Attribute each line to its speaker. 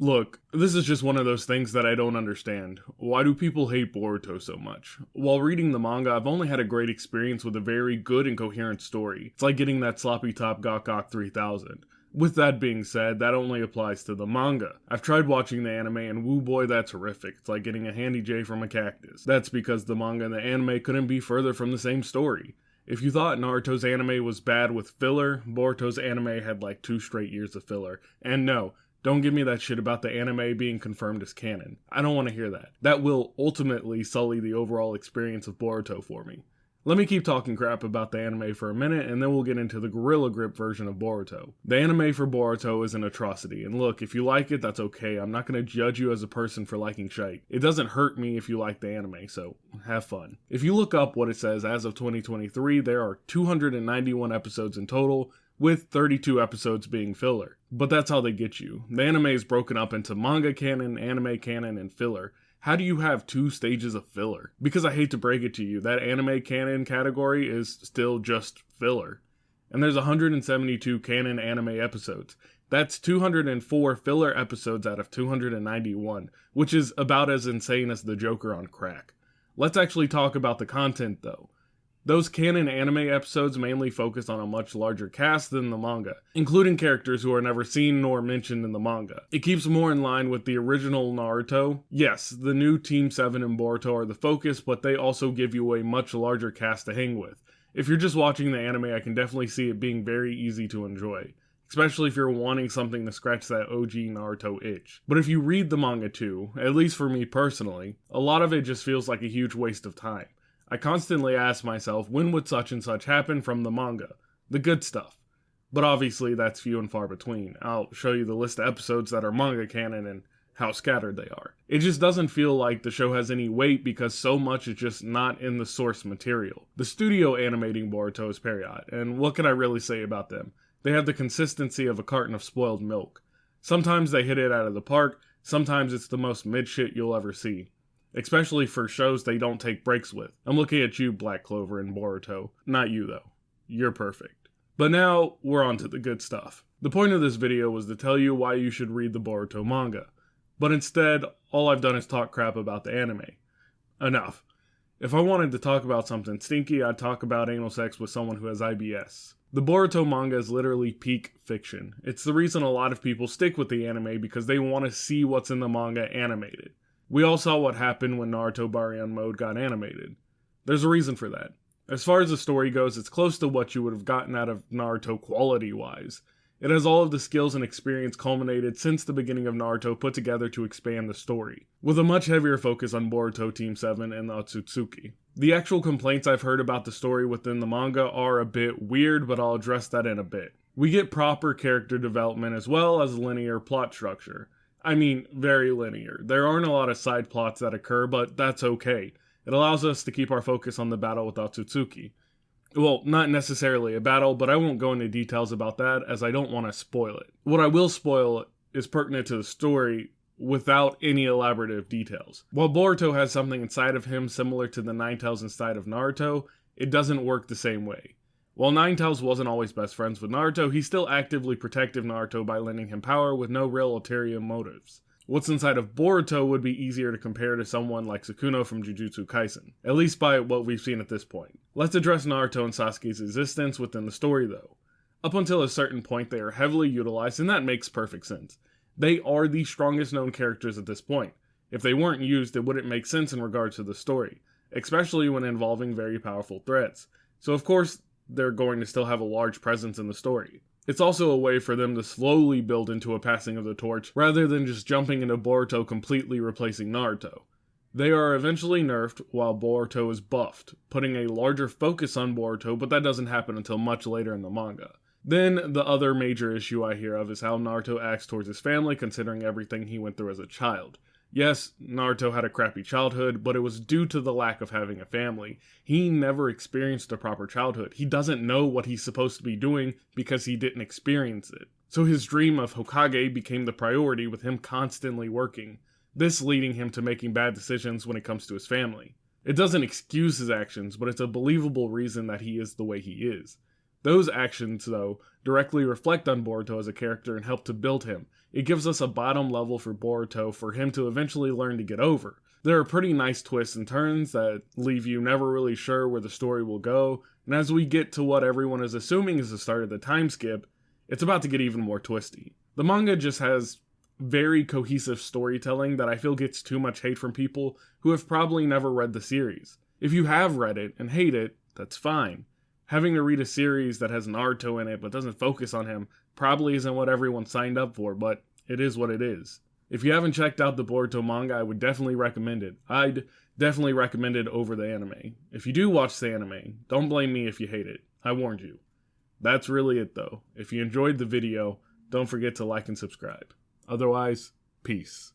Speaker 1: Look, this is just one of those things that I don't understand. Why do people hate Boruto so much? While reading the manga, I've only had a great experience with a very good and coherent story. It's like getting that sloppy top Gok Gok 3000. With that being said, that only applies to the manga. I've tried watching the anime and woo boy, that's horrific. It's like getting a handy J from a cactus. That's because the manga and the anime couldn't be further from the same story. If you thought Naruto's anime was bad with filler, Boruto's anime had like 2 straight years of filler. And no, don't give me that shit about the anime being confirmed as canon. I don't want to hear that. That will ultimately sully the overall experience of Boruto for me. Let me keep talking crap about the anime for a minute, and then we'll get into the Gorilla Grip version of Boruto. The anime for Boruto is an atrocity, and look, if you like it, that's okay. I'm not going to judge you as a person for liking shite. It doesn't hurt me if you like the anime, so have fun. If you look up what it says as of 2023, there are 291 episodes in total, with 32 episodes being filler. But that's how they get you. The anime is broken up into manga canon, anime canon, and filler. How do you have 2 stages of filler? Because I hate to break it to you, that anime canon category is still just filler. And there's 172 canon anime episodes. That's 204 filler episodes out of 291, which is about as insane as the Joker on crack. Let's actually talk about the content though. Those canon anime episodes mainly focus on a much larger cast than the manga, including characters who are never seen nor mentioned in the manga. It keeps more in line with the original Naruto. Yes, the new Team 7 and Boruto are the focus, but they also give you a much larger cast to hang with. If you're just watching the anime, I can definitely see it being very easy to enjoy, especially if you're wanting something to scratch that OG Naruto itch. But if you read the manga too, at least for me personally, a lot of it just feels like a huge waste of time. I constantly ask myself, when would such and such happen from the manga? The good stuff. But obviously that's few and far between. I'll show you the list of episodes that are manga canon and how scattered they are. It just doesn't feel like the show has any weight because so much is just not in the source material. The studio animating Boruto is Period, and what can I really say about them? They have the consistency of a carton of spoiled milk. Sometimes they hit it out of the park, sometimes it's the most mid shit you'll ever see. Especially for shows they don't take breaks with. I'm looking at you, Black Clover and Boruto. Not you though. You're perfect. But now, we're on to the good stuff. The point of this video was to tell you why you should read the Boruto manga. But instead, all I've done is talk crap about the anime. Enough. If I wanted to talk about something stinky, I'd talk about anal sex with someone who has IBS. The Boruto manga is literally peak fiction. It's the reason a lot of people stick with the anime because they want to see what's in the manga animated. We all saw what happened when Naruto Baryon Mode got animated. There's a reason for that. As far as the story goes, it's close to what you would have gotten out of Naruto quality-wise. It has all of the skills and experience culminated since the beginning of Naruto put together to expand the story, with a much heavier focus on Boruto Team 7 and the Otsutsuki. The actual complaints I've heard about the story within the manga are a bit weird, but I'll address that in a bit. We get proper character development as well as linear plot structure. I mean, very linear. There aren't a lot of side plots that occur, but that's okay. It allows us to keep our focus on the battle with Otsutsuki. Well, not necessarily a battle, but I won't go into details about that as I don't want to spoil it. What I will spoil is pertinent to the story without any elaborative details. While Boruto has something inside of him similar to the Ninetales inside of Naruto, it doesn't work the same way. While Ninetales wasn't always best friends with Naruto, he still actively protected Naruto by lending him power with no real ulterior motives. What's inside of Boruto would be easier to compare to someone like Sukuna from Jujutsu Kaisen, at least by what we've seen at this point. Let's address Naruto and Sasuke's existence within the story though. Up until a certain point they are heavily utilized and that makes perfect sense. They are the strongest known characters at this point. If they weren't used, it wouldn't make sense in regards to the story, especially when involving very powerful threats. So of course, they're going to still have a large presence in the story. It's also a way for them to slowly build into a passing of the torch, rather than just jumping into Boruto completely replacing Naruto. They are eventually nerfed while Boruto is buffed, putting a larger focus on Boruto, but that doesn't happen until much later in the manga. Then, the other major issue I hear of is how Naruto acts towards his family considering everything he went through as a child. Yes, Naruto had a crappy childhood, but it was due to the lack of having a family. He never experienced a proper childhood. He doesn't know what he's supposed to be doing because he didn't experience it. So his dream of Hokage became the priority with him constantly working, this leading him to making bad decisions when it comes to his family. It doesn't excuse his actions, but it's a believable reason that he is the way he is. Those actions, though, directly reflect on Boruto as a character and help to build him. It gives us a bottom level for Boruto for him to eventually learn to get over. There are pretty nice twists and turns that leave you never really sure where the story will go, and as we get to what everyone is assuming is the start of the time skip, it's about to get even more twisty. The manga just has very cohesive storytelling that I feel gets too much hate from people who have probably never read the series. If you have read it and hate it, that's fine. Having to read a series that has Naruto in it but doesn't focus on him probably isn't what everyone signed up for, but it is what it is. If you haven't checked out the Boruto manga, I would definitely recommend it. I'd definitely recommend it over the anime. If you do watch the anime, don't blame me if you hate it. I warned you. That's really it though. If you enjoyed the video, don't forget to like and subscribe. Otherwise, peace.